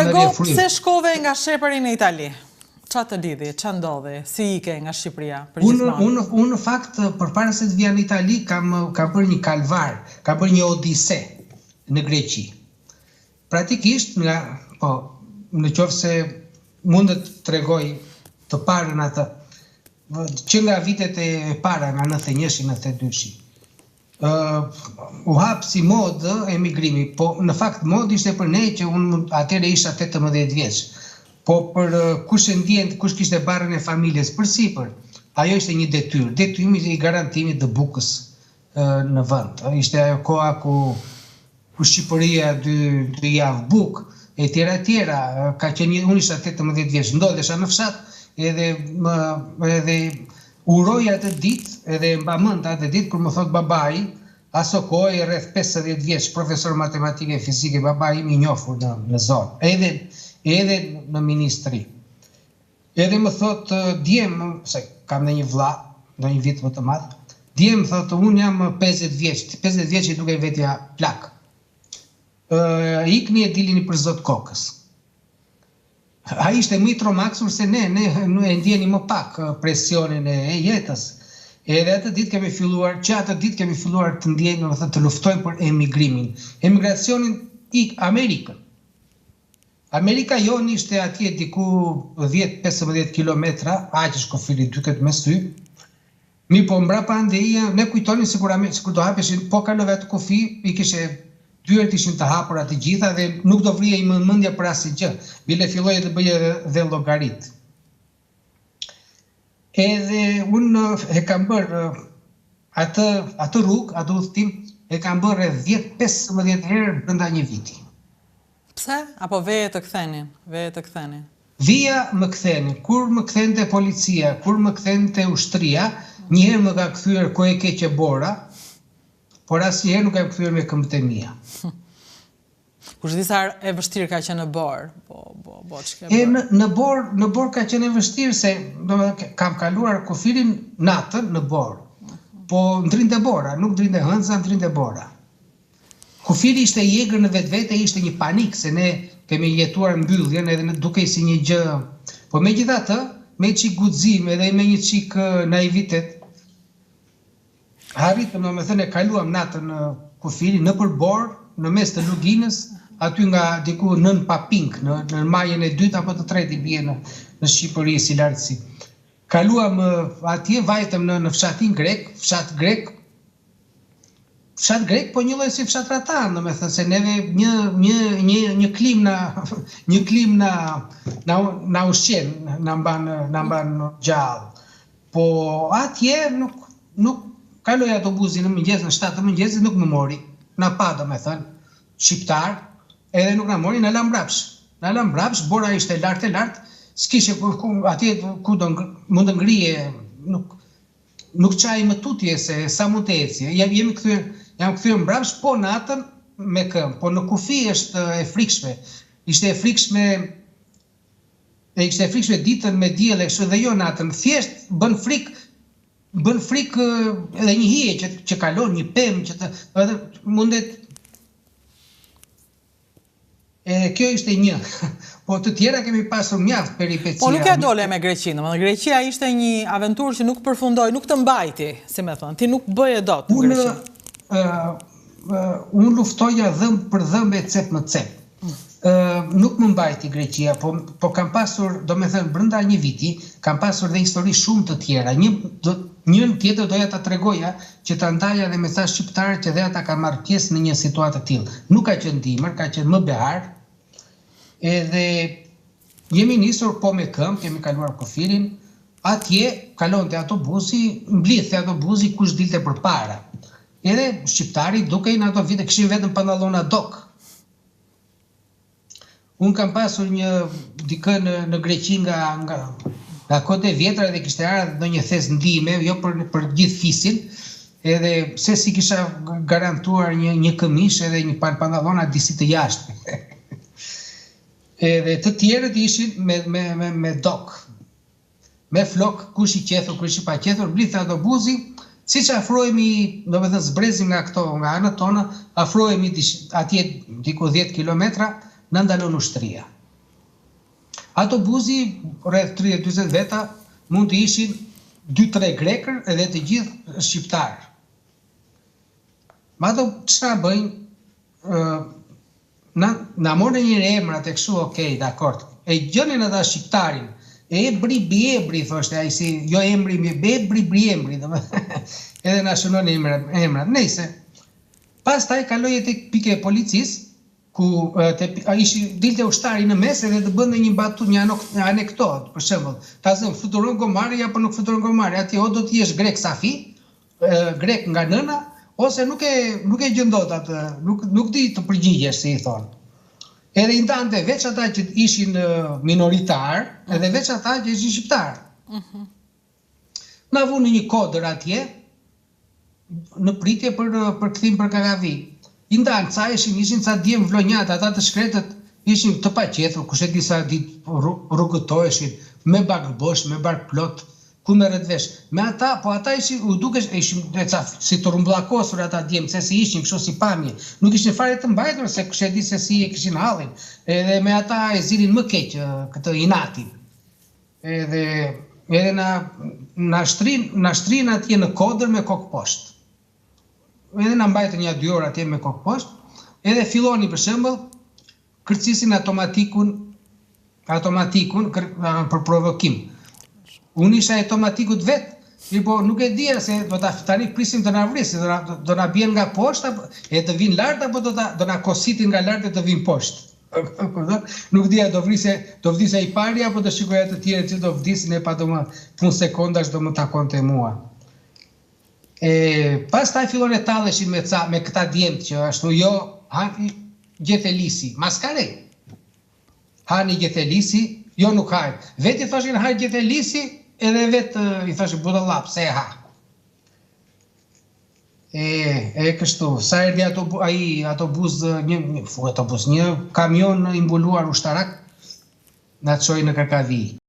trego pse shkove nga Shqipëria në Itali. Qa të lidhi, qa ndodhi, si ike nga Shqipëria për gjithmonë? Unë në fakt, përpara se të vija në Itali, kam bërë një kalvar, kam bërë një odise në Greqi. Pratikisht, në qoftë se mund të tregoj të parën atë, që nga vitet e para, nga 91-92, u hap si modë emigrimi, po në fakt modë ishte për ne që unë atëre isha 18 vjeç. Po për kush e ndjen, kush kishte barrën e familjes përsipër, ajo ishte një detyrë. Detyrimi i garantimit të bukës në vend. Ishte ajo koha ku Shqipëria 2 javë bukë, e tjera, ka qenë unë isha 18 vjeç, ndodhesha në fshat, edhe uroj atë ditë, edhe mba mend atë ditë kur më thot babai, aso kohë rreth 50 vjeç, profesor matematike e fizike, babai im i njohur në zonë, edhe në ministri. Edhe më thot, djem, se kam në një vlla, në një vit më të madh, djem thot, unë jam 50 vjeç i duke vetja plak. Ikni e dilini për zot kokës. A ishte më i tromaksur se ne e ndjeni më pak presionin e jetës. Edhe atë ditë kemi filluar të ndjeni, të luftojmë për emigrimin. Emigracionin ik Amerikën. Amerika jonë ishte atje diku 10-15 kilometra, aq shkofili duket mes ty. Mi po mbrapa ndeja, ne kujtonin sigurisht sikur do hapeshin, po kalove atë kufi, i kishe dyert ishin të hapura të gjitha dhe nuk do vrije i mendja për asgjë. Bile filloi të bëje dhe llogarit. Edhe unë e kam bërë atë rrugë, atë udhtim, e kam bërë 10-15 herë brenda një viti. Pse? Apo veje të ktheni? Vija më ktheni. Kur më kthente policia, kur më kthente ushtria, njëherë më ka kthyer ko e keqe bora, por asnjëherë nuk e kam kthyer me këmbët e mia. Kush di sa e vështirë ka qenë në Borë? Në Borë ka qenë e vështirë se kam kaluar kufilin natën në Borë. Po ndrinte bora, nuk ndrinte hënca, ndrinte bora. Kufili ishte i egër në vetvete, ishte një panik se ne kemi jetuar mbylljen edhe dukej si një gjë. Po megjithatë, me çik guxim edhe me një çik naivitet, arritëm, domethënë, e kaluam natën në kufili, nëpër Borë, në mes të luginës, aty nga diku nën Papink, në majën e 2 apo të 3 i bie në Shqipëri si lartësi. Kaluam atje, vajtëm në fshatin grek, fshat grek, po një lloj si fshatratan, domethënë se neve një klim na ushqen, na mban gjallë. Po atje nuk kaloi autobusi në mëngjes, në 7 të mëngjesit nuk më mori. Na pa, domethënë, shqiptar, edhe nuk na mori, na la mbrapsh, bora ishte lart, s'kishe atje ku do mund të ngrije, nuk qaj më tutje se sa mund të ecje. Jam kthyer mbrapsh, po natën me këmbë, po në kufi është e frikshme. Ishte e frikshme ditën me diell, kështu dhe jo natën. Thjesht bën frikë edhe një hije që kalon, një pemë, edhe mundet. Kjo ishte një. Po të tjera kemi pasur mjaft peripecia. Po nuk ja dole me Greqinë, domethënë Greqia ishte një aventurë që nuk përfundoi, nuk të mbajti, si më thon. Ti nuk bëje dot në Greqi. Unë luftoja dhëmb për dhëmb e cep më cep. Nuk më mbajti Greqia, po kam pasur, domethënë brenda një viti, kam pasur dhe histori shumë të tjera. Njën tjetër doja ta tregoja që ta ndaja dhe me sa shqiptarët që dhe ata ka marrë pjesë në një situatë të tillë. Nuk ka qenë dimër, ka qenë më behar. Edhe jemi nisur po me këmbë, kemi kaluar kufilin, atje kalonte autobusi, mblidhte autobusi kush dilte përpara. Edhe shqiptari dukej në ato vite kishin vetëm pantallona dok. Unë kam pasur një dikë në Greqi nga kote vjetra dhe kishte ardhur ndonjë thes ndihme, jo për gjithë fisin, edhe pse si kisha garantuar një këmish edhe një pantallona disi të jashtme. Edhe të tjerët ishin me dok, me flok, kush i qethur, kush i pa qethur, blidhte autobusi, siç afrohemi, domethënë zbrezim nga anët tona, afrohemi atje diku 10 kilometra, na ndalon ushtria. Autobusi, rreth 30-40 veta, mund të ishin 2-3 grekër edhe të gjithë shqiptarë. Ma ato çfarë bëjnë? Na morën një emrat e kështu, okej, dakord. E gjënin ata shqiptarin. Ebri biebri, thoshte ai, si jo emri mi, bebri briembri, edhe na shënon emrat. Nëse pastaj kaloi tek pike e policisë, ku dilte ushtari në mes edhe të bënte një batut, një anekdot, për shembull, ta zëm fluturon gomari apo nuk fluturon gomari, aty o do të jesh grek safi, grek nga nëna, ose nuk e gjendot atë, nuk di të përgjigjesh, si i thonë. Edhe intante veç ata që ishin minoritar, edhe veç ata që ishin shqiptar. Na vunë një kodër atje, në pritje për kthim për Kakavi. Indan, ca ishin ca djem vlonjat, ata të shkretët ishin të paqetur, kush e di sa ditë rrugëtoheshin, me bark bosh, me bark plot, ku merret vesh. Me ata, po ata ishin si të rumbullakosur ata djem, se si ishin kështu si pamje. Nuk ishin fare të mbajtur, se kush e di se si e kishin hallin. Edhe me ata e zilin më keq këtë inatin. Edhe na shtrin atje në kodër me kokë poshtë. Edhe na mbajtën 1-2 orë atje me kokë poshtë, edhe filloni për shembull kërcisin automatikun për provokim. Unë isha automatikut vetë, po nuk e dija se tani prisim të na vrisin, do na bien nga poshtë, e të vinë lart apo do na kositin nga lart e të vinë poshtë. Nuk dija do vdise i pari apo do shikoja të tjerë që do vdisin e pa do më pun sekondash do më takonte mua. Pastaj fillon e talleshin me këta djemt që ashtu jo hani gjetelisi, maskare. Hani gjetelisi, jo nuk hajnë. Vetë i thoshin hajnë gjetelisi, edhe vetë i thoshin budallap, se e ha. Kështu, sa erdhi një kamion i mbuluar ushtarak, na çoi në Kakavi.